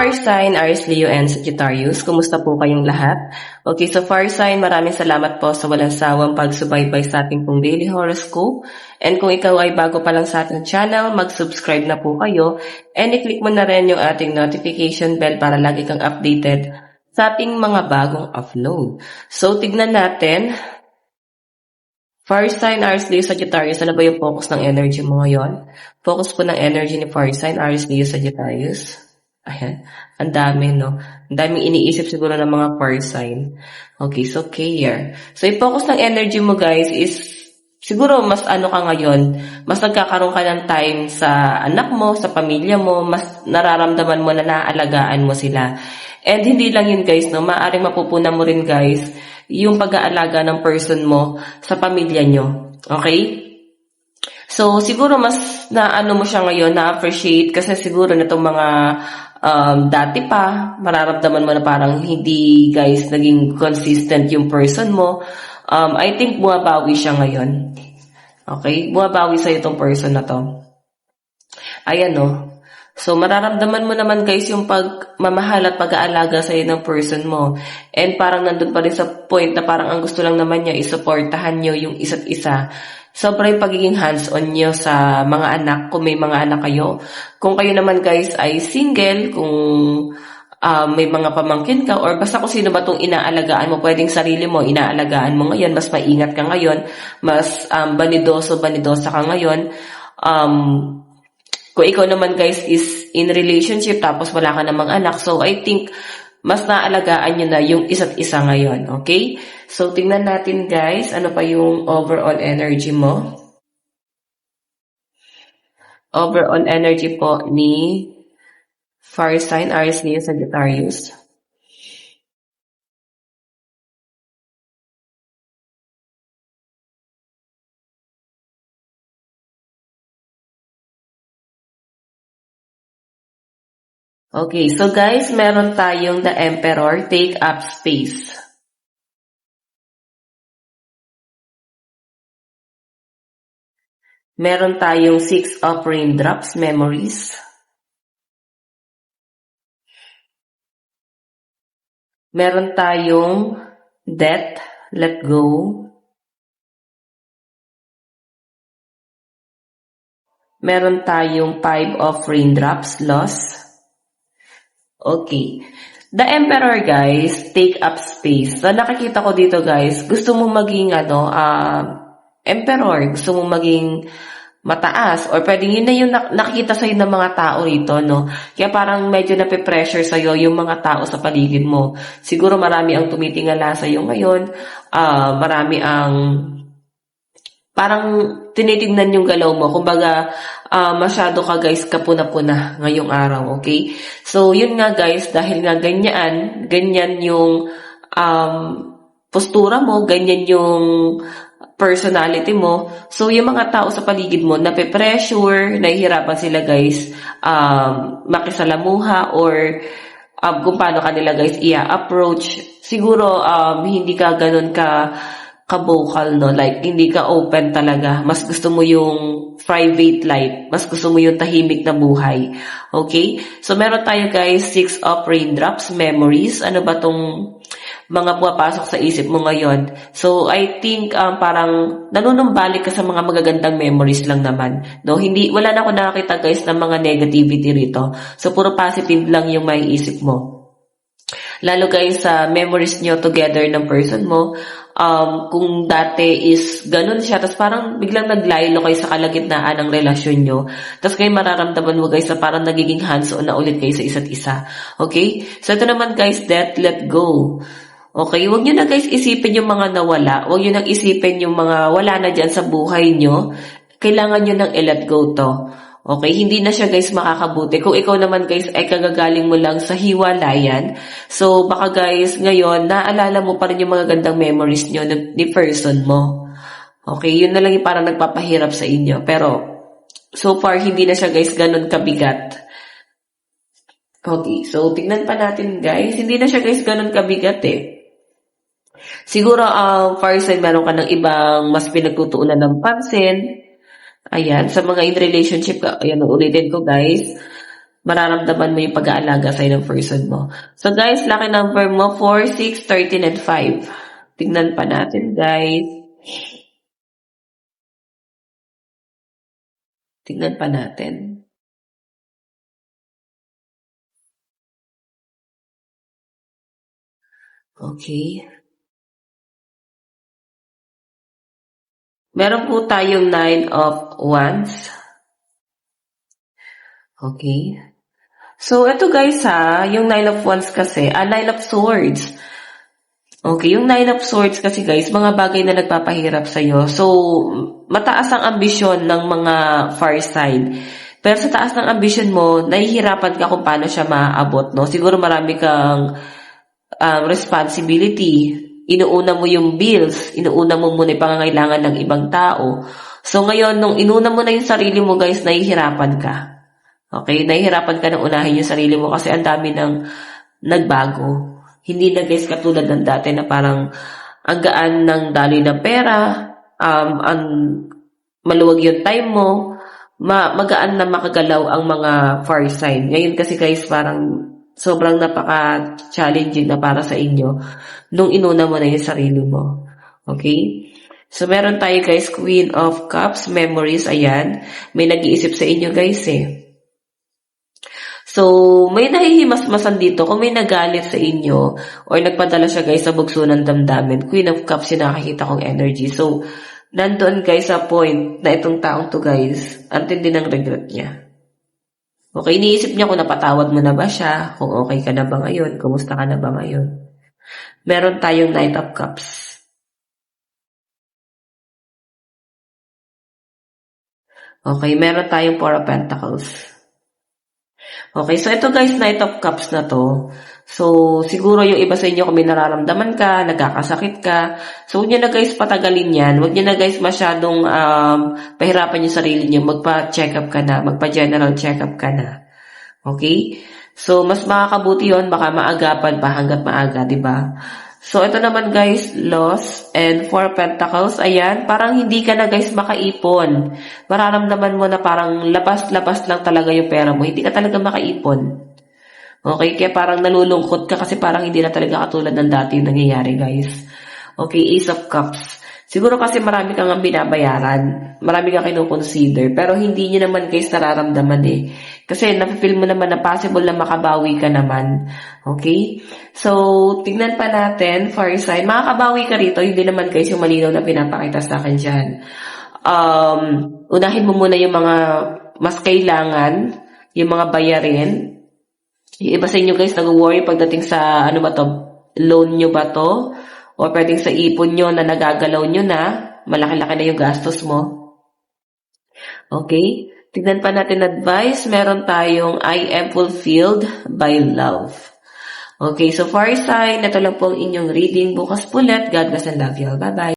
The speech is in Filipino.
fire sign, Aries, Leo, and Sagittarius, kumusta po kayong lahat? Okay, so fire sign, maraming salamat po sa walang sawang pagsubaybay sa ating pong daily horoscope. And kung ikaw ay bago pa lang sa ating channel, mag-subscribe na po kayo. And i-click mo na rin yung ating notification bell para lagi kang updated sa ating mga bagong upload. So, tignan natin. Fire sign, Aries, Leo, Sagittarius, ano ba yung focus ng energy mo ngayon? Focus po ng energy ni fire sign, Aries, Leo, Sagittarius. Ayan, ang dami, no? Ang daming iniisip siguro ng mga fire sign. Okay, so care. So, yung focus ng energy mo, guys, is siguro mas ano ka ngayon, mas nagkakaroon ka ng time sa anak mo, sa pamilya mo, mas nararamdaman mo na naaalagaan mo sila. And hindi lang yun, guys, no? Maaaring mapupunan mo rin, guys, yung pag-aalaga ng person mo sa pamilya nyo. Okay? So, siguro mas na-ano mo siya ngayon, na-appreciate kasi siguro na itong mga dati pa, mararamdaman mo na parang hindi, guys, naging consistent yung person mo. I think bumabawi siya ngayon. Okay? Bumabawi sa'yo itong person na to. Ayan, no? So, mararamdaman mo naman, guys, yung pagmamahal at pag-aalaga sa'yo ng person mo. And parang nandun pa rin sa point na parang ang gusto lang naman niya is-supportahan nyo yung isa't isa. Sobrang pagiging hands-on nyo sa mga anak, kung may mga anak kayo. Kung kayo naman, guys, ay single, kung may mga pamangkin ka, or basta kung sino ba itong inaalagaan mo, pwedeng sarili mo, inaalagaan mo ngayon, mas maingat ka ngayon, mas banidosa ka ngayon. Kung ikaw naman, guys, is in relationship tapos wala ka namang anak, so I think mas naalagaan nyo na yung isa't isa ngayon, okay? So, tingnan natin, guys, ano pa yung overall energy mo. Overall energy po ni fire sign, Aries, Leo, Sagittarius. Okay, so guys, meron tayong the Emperor, take up space. Meron tayong 6 of raindrops, memories. Meron tayong death, let go. Meron tayong 5 of raindrops, loss. Okay. The Emperor, guys, take up space. So, nakikita ko dito, guys, gusto mo maging, Emperor, gusto mo maging mataas, or pwedeng yun na yung nakikita sa'yo ng mga tao rito, no? Kaya parang medyo nape-pressure sa'yo yung mga tao sa paligid mo. Siguro marami ang tumitingala sa'yo ngayon, marami ang parang tinitignan yung galaw mo. Kumbaga, masyado ka, guys, kapuna-puna ngayong araw, okay? So, yun nga, guys, dahil nga ganyan yung postura mo, ganyan yung personality mo. So, yung mga tao sa paligid mo, nape-pressure, nahihirapan sila, guys, makisalamuha, or kung paano kanila, guys, i-approach. Siguro, hindi ka ganun ka-vocal, no? Like, hindi ka open talaga. Mas gusto mo yung private life. Mas gusto mo yung tahimik na buhay. Okay? So, meron tayo, guys, 6 of raindrops, memories. Ano ba tong mga pumapasok sa isip mo ngayon? So, I think, parang nanunumbalik ka sa mga magagandang memories lang naman. No? Wala na ako nakakita, guys, ng mga negativity rito. So, puro positive lang yung maiisip mo. Lalo, guys, sa memories nyo together ng person mo, kung dati is ganun siya, tapos parang biglang naglaylo kayo sa kalagitnaan ng relasyon nyo, tapos kayo mararamdaman mo, guys, na parang nagiging hands-on na ulit kayo sa isa't isa. Okay? So, ito naman, guys, that let go. Okay? Huwag nyo na, guys, isipin yung mga nawala. Huwag nyo nang isipin yung mga wala na dyan sa buhay nyo. Kailangan nyo nang i-let go to. Okay, hindi na siya, guys, makakabuti. Kung ikaw naman, guys, ay kagagaling mo lang sa hiwalayan, so baka, guys, ngayon, naalala mo pa rin yung mga gandang memories nyo ni person mo. Okay, yun na lang yung parang nagpapahirap sa inyo. Pero, so far, hindi na siya, guys, ganun kabigat. Okay, so tignan pa natin, guys. Hindi na siya, guys, ganun kabigat eh. Siguro, far side, meron ka ng ibang mas pinagtutuunan ng pansin. Ayan, sa mga in relationship, ayan, ulitin ko, guys. mararamdaman mo yung pag-aalaga sa'yo ng person mo. So guys, lucky number mo, 4, 6, 13, and 5. Tignan pa natin guys. Tignan pa natin. Okay. Meron po tayong 9 of Wands. Okay. So, ito guys yung 9 of Wands kasi, 9 of Swords. Okay, yung 9 of Swords kasi guys, mga bagay na nagpapahirap sa'yo. So, mataas ang ambisyon ng mga far side. Pero sa taas ng ambisyon mo, nahihirapan ka kung paano siya maaabot, no? Siguro marami kang responsibility. Inuuna mo yung bills, inuuna mo muna yung pangangailangan ng ibang tao. So ngayon, nung inuna mo na yung sarili mo guys, nahihirapan ka. Okay? Nahihirapan ka na unahin yung sarili mo kasi ang dami ng nagbago. Hindi na guys katulad ng dati na parang ang gaan ng daloy ng pera, ang maluwag yung time mo, magaan na makagalaw ang mga far side. Ngayon kasi guys, parang sobrang napaka-challenging na para sa inyo nung inuna mo na yung sarili mo. Okay? So, meron tayo guys, Queen of Cups, Memories, ayan. May nag-iisip sa inyo guys So, may nahihimasmasan dito kung may nagalit sa inyo or nagpadala siya guys sa bugso ng damdamin. Queen of Cups yung nakakita kong energy. So, nandoon guys sa point na itong taong to guys, antin din ang regret niya. Okay, iniisip niya kung napatawad mo na ba siya, kung okay ka na ba ngayon, kumusta ka na ba ngayon. Meron tayong Knight of Cups. Okay, meron tayong Four of Pentacles. Okay, so ito guys, Knight of Cups na to. So, siguro yung iba sa inyo kung may nararamdaman ka, nagkakasakit ka, so huwag nyo na guys patagalin yan. Huwag nyo na guys masyadong pahirapan yung sarili nyo. Magpa-check up ka na, magpa-general check up ka na. Okay? So, mas makakabuti yun, baka maagapan pa hanggat maaga, di ba? So, ito naman guys, Loss and Four Pentacles. Ayan, parang hindi ka na guys makaipon. Mararamdaman mo na parang labas-labas lang talaga yung pera mo. Hindi ka talaga makaipon. Okay, kaya parang nalulungkot ka kasi parang hindi na talaga katulad ng dati yung nangyayari guys. Okay, Ace of Cups. Siguro kasi marami kang binabayaran, marami kang kinukonsider, pero hindi niyo naman guys nararamdaman Kasi napifeel mo naman na possible na makabawi ka naman. Okay? So, tignan pa natin, far side. Makakabawi ka rito, hindi naman guys yung malinaw na pinapakita sa akin dyan. Unahin mo muna yung mga mas kailangan, yung mga bayarin. Yung iba sa inyo guys nag-worry pagdating sa ano ba to, loan nyo ba to? O pwedeng sa ipon nyo na nagagalaw nyo na, malaki-laki na yung gastos mo. Okay? Tignan pa natin advice. Meron tayong I am fulfilled by love. Okay, so far side, ito lang po ang inyong reading. Bukas ulit. God bless and love you all. Bye-bye.